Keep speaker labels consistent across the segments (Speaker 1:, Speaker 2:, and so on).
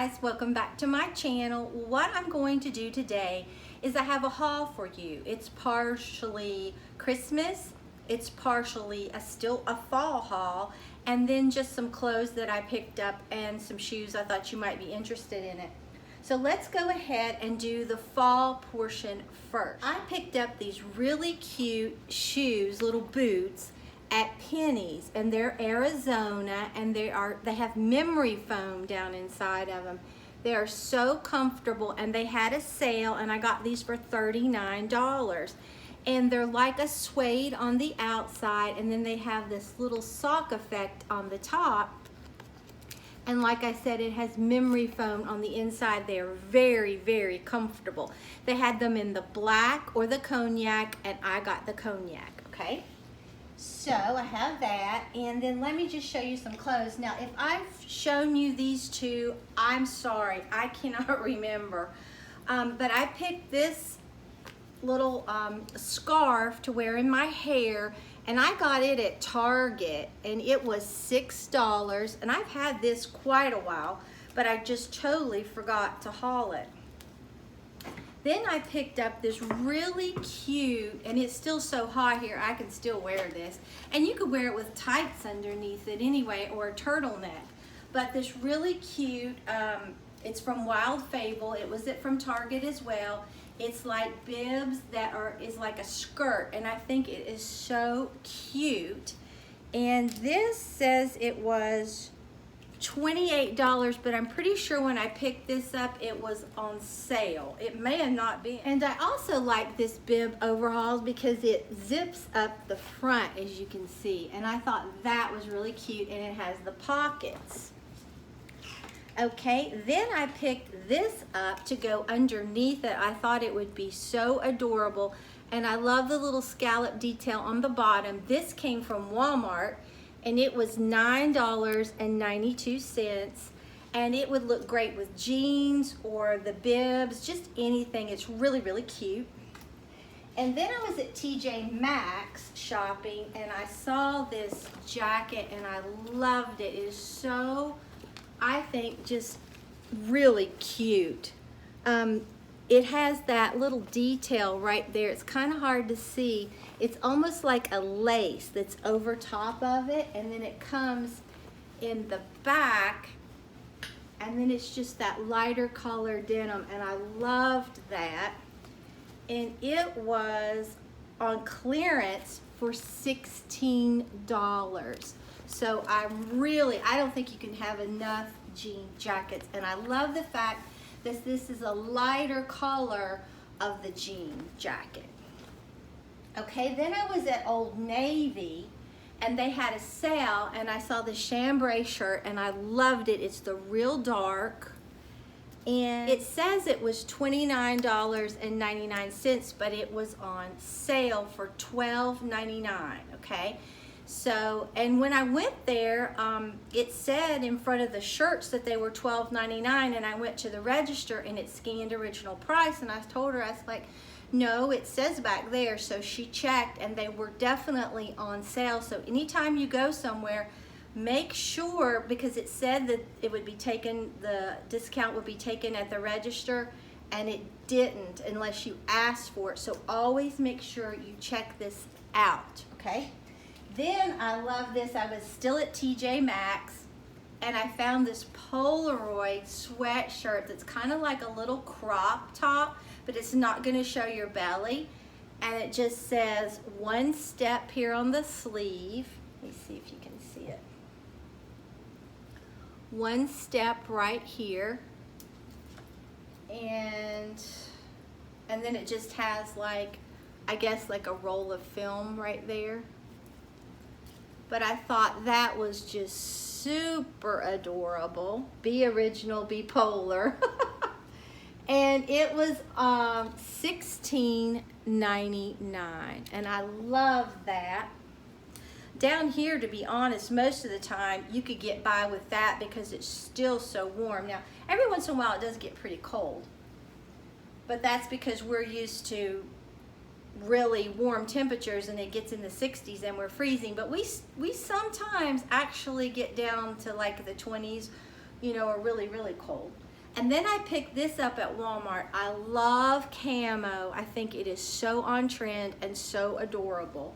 Speaker 1: guys, welcome back to my channel. What I'm going to do today is I have a haul for you. It's partially Christmas, it's partially still a fall haul, and then just some clothes that I picked up and some shoes. I thought you might be interested in it. So let's go ahead and do the fall portion first. I picked up these really cute shoes, little boots, at Penny's, and they're Arizona, and they have memory foam down inside of them. They are so comfortable, and they had a sale, and I got these for $39. And they're like a suede on the outside, and then they have this little sock effect on the top. And like I said, it has memory foam on the inside. They are very, very comfortable. They had them in the black or the cognac, and I got the cognac, okay? So I have that, and then let me just show you some clothes. Now, if I've shown you these two, I'm sorry, I cannot remember. But I picked this little scarf to wear in my hair, and I got it at Target, and it was $6. And I've had this quite a while, but I just totally forgot to haul it. Then I picked up this really cute, and it's still so hot here, I can still wear this. And you could wear it with tights underneath it anyway, or a turtleneck. But this really cute, it's from Wild Fable. It was from Target as well. It's like bibs that is like a skirt, and I think it is so cute. And this says it was $28, but I'm pretty sure when I picked this up it was on sale. It may have not been. And I also like this bib overalls because it zips up the front, as you can see, and I thought that was really cute, and it has the pockets. Okay, then I picked this up to go underneath it. I thought it would be so adorable, and I love the little scallop detail on the bottom. This came from Walmart, and it was $9.92, and it would look great with jeans or the bibs, just anything. It's really, really cute. And then I was at TJ Maxx shopping, and I saw this jacket, and I loved it. It is so, I think, just really cute. It has that little detail right there. It's kind of hard to see. It's almost like a lace that's over top of it, and then it comes in the back, and then it's just that lighter color denim, and I loved that. And it was on clearance for $16. So I don't think you can have enough jean jackets, and I love the fact that this is a lighter color of the jean jacket. Okay, then I was at Old Navy, and they had a sale, and I saw the chambray shirt, and I loved it. It's the real dark, and it says it was $29.99, but it was on sale for $12.99, okay? So, and when I went there, it said in front of the shirts that they were $12.99, and I went to the register and it scanned original price, and I told her, I was like, no, it says back there. So she checked, and they were definitely on sale. So anytime you go somewhere, make sure, because it said that it would be taken, the discount would be taken at the register, and it didn't unless you asked for it. So always make sure you check this out, okay? Then I love this. I was still at TJ Maxx, and I found this Polaroid sweatshirt that's kind of like a little crop top, but it's not going to show your belly. And it just says one step here on the sleeve. Let me see if you can see it. One step right here. And then it just has like, I guess like a roll of film right there. But I thought that was just super adorable. Be original, be polar. And it was $16.99, and I love that. Down here, to be honest, most of the time you could get by with that because it's still so warm. Now, every once in a while it does get pretty cold, but that's because we're used to really warm temperatures, and it gets in the 60s and we're freezing. But we sometimes actually get down to like the 20s, you know, or really, really cold. And then I picked this up at Walmart. I love camo. I think it is so on trend and so adorable.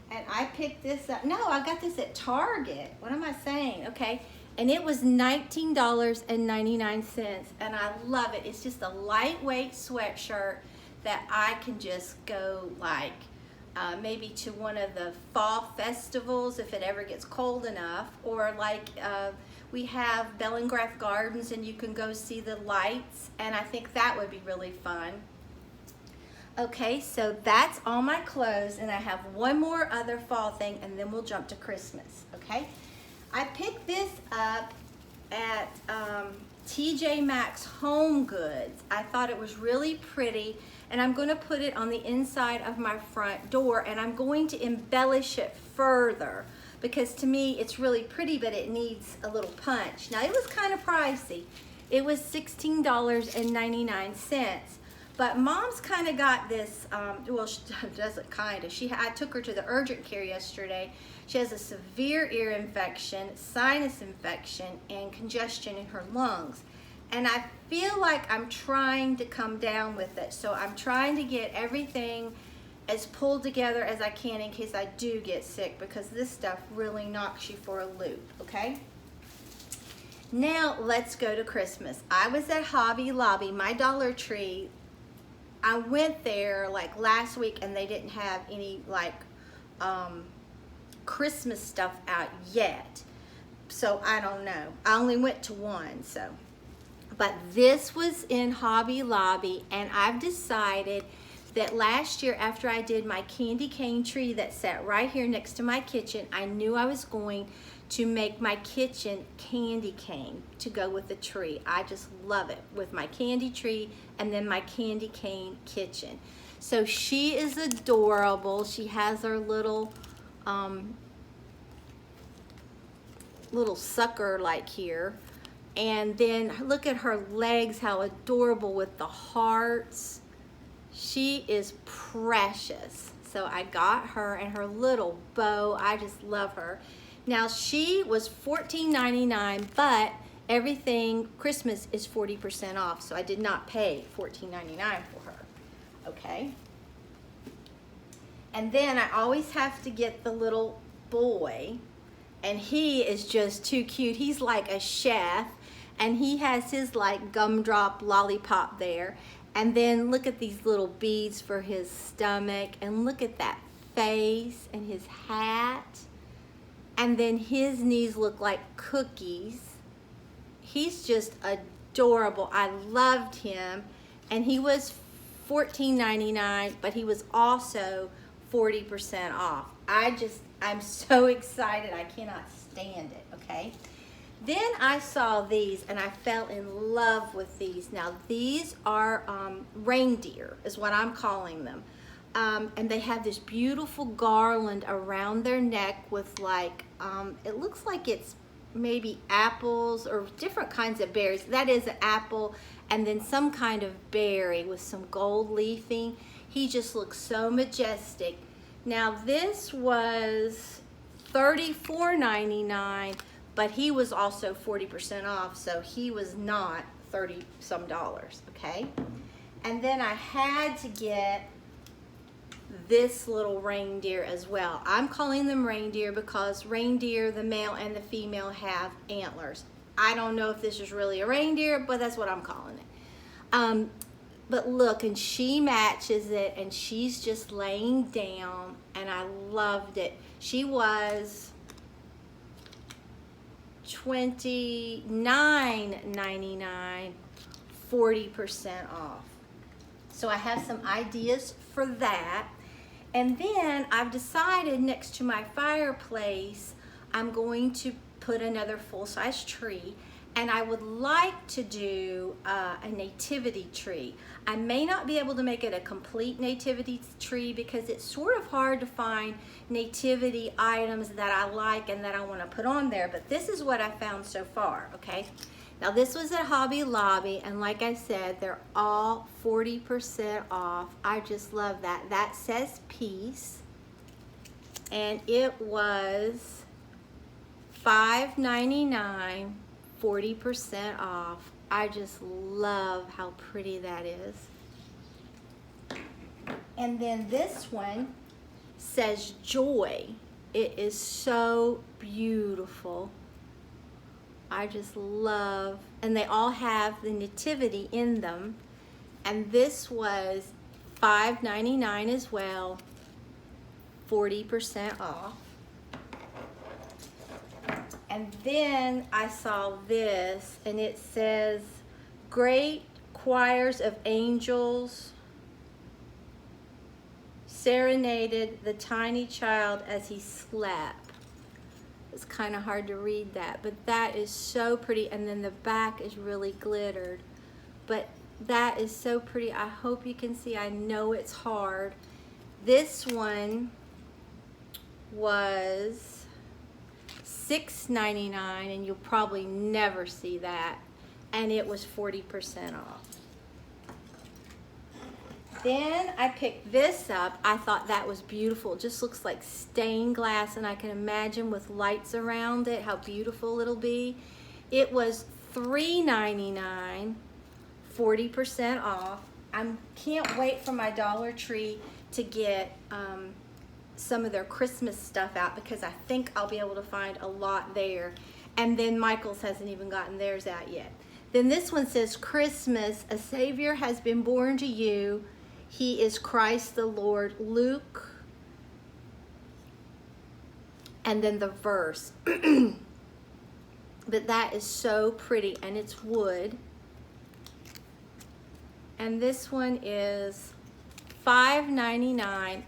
Speaker 1: And I picked this up. No, I got this at Target. What am I saying? Okay. And it was $19.99. And I love it. It's just a lightweight sweatshirt that I can just go like maybe to one of the fall festivals if it ever gets cold enough. Or like we have Bellingraph Gardens and you can go see the lights. And I think that would be really fun. Okay, so that's all my clothes, and I have one more other fall thing, and then we'll jump to Christmas, okay? I picked this up at TJ Maxx Home Goods. I thought it was really pretty, and I'm going to put it on the inside of my front door, and I'm going to embellish it further, because to me, it's really pretty, but it needs a little punch. Now, it was kind of pricey. It was $16.99. But Mom's kind of got this, well, she doesn't kind of. I took her to the urgent care yesterday. She has a severe ear infection, sinus infection, and congestion in her lungs. And I feel like I'm trying to come down with it. So I'm trying to get everything as pulled together as I can in case I do get sick, because this stuff really knocks you for a loop, okay? Now let's go to Christmas. I was at Hobby Lobby, my Dollar Tree. I went there like last week and they didn't have any like Christmas stuff out yet. So I don't know. I only went to one, so. But this was in Hobby Lobby, and I've decided that last year after I did my candy cane tree that sat right here next to my kitchen, I knew I was going to make my kitchen candy cane to go with the tree. I just love it with my candy tree and then my candy cane kitchen. So she is adorable. She has her little little sucker like here. And then look at her legs, how adorable with the hearts. She is precious. So I got her and her little bow. I just love her. Now she was $14.99, but everything Christmas is 40% off, so I did not pay $14.99 for her, okay? And then I always have to get the little boy, and he is just too cute. He's like a chef, and he has his like gumdrop lollipop there. And then look at these little beads for his stomach, and look at that face and his hat. And then his knees look like cookies. He's just adorable. I loved him. And he was $14.99, but he was also 40% off. I'm so excited. I cannot stand it, okay? Then I saw these, and I fell in love with these. Now, these are reindeer, is what I'm calling them. And they have this beautiful garland around their neck with like, it looks like it's maybe apples or different kinds of berries. That is an apple, and then some kind of berry with some gold leafing. He just looks so majestic. Now this was $34.99, but he was also 40% off, so he was not $30-some, okay? And then I had to get this little reindeer as well. I'm calling them reindeer because reindeer, the male and the female, have antlers. I don't know if this is really a reindeer, but that's what I'm calling it. But look, and she matches it, and she's just laying down, and I loved it. She was $29.99, 40% off. So I have some ideas for that. And then I've decided next to my fireplace, I'm going to put another full-size tree, and I would like to do a nativity tree. I may not be able to make it a complete nativity tree because it's sort of hard to find nativity items that I like and that I want to put on there, but this is what I found so far, okay? Now this was at Hobby Lobby, and like I said, they're all 40% off. I just love that. That says peace, and it was $5.99, 40% off. I just love how pretty that is. And then this one says joy. It is so beautiful. I just love, and they all have the nativity in them. And this was $5.99 as well, 40% off. And then I saw this, and it says, great choirs of angels serenaded the tiny child as he slept. It's kind of hard to read that, but that is so pretty. And then the back is really glittered, but that is so pretty. I hope you can see. I know it's hard. This one was $6.99, and you'll probably never see that, and it was 40% off. Then I picked this up. I thought that was beautiful. It just looks like stained glass, and I can imagine with lights around it how beautiful it'll be. It was $3.99, 40% off. I can't wait for my Dollar Tree to get some of their Christmas stuff out, because I think I'll be able to find a lot there. And then Michael's hasn't even gotten theirs out yet. Then this one says, Christmas, a Savior has been born to you. He is Christ the Lord, Luke. And then the verse. But that is so pretty, and it's wood. And this one is $5.99,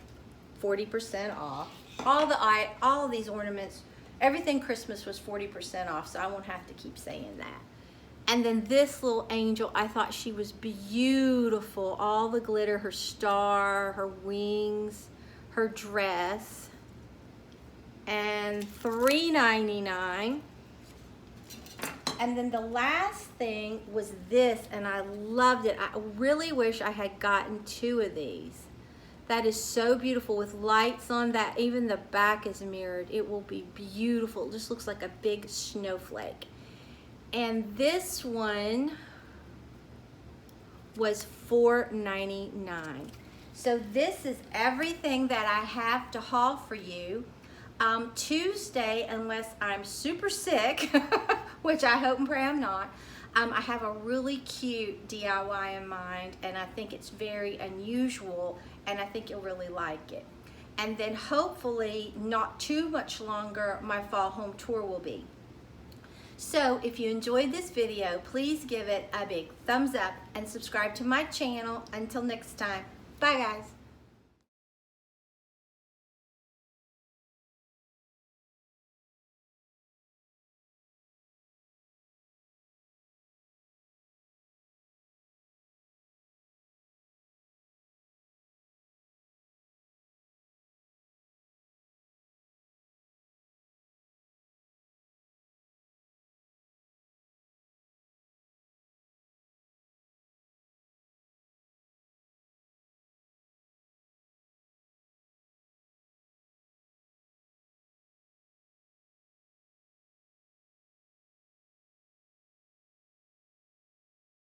Speaker 1: 40% off. All of these ornaments, everything Christmas was 40% off, so I won't have to keep saying that. And then this little angel, I thought she was beautiful. All the glitter, her star, her wings, her dress. And $3.99. And then the last thing was this, and I loved it. I really wish I had gotten 2 of these. That is so beautiful with lights on that. Even the back is mirrored. It will be beautiful. It just looks like a big snowflake. And this one was $4.99. So this is everything that I have to haul for you. Tuesday, unless I'm super sick, which I hope and pray I'm not, I have a really cute DIY in mind, and I think it's very unusual, and I think you'll really like it. And then hopefully not too much longer my fall home tour will be. So if you enjoyed this video, please give it a big thumbs up and subscribe to my channel. Until next time, bye guys.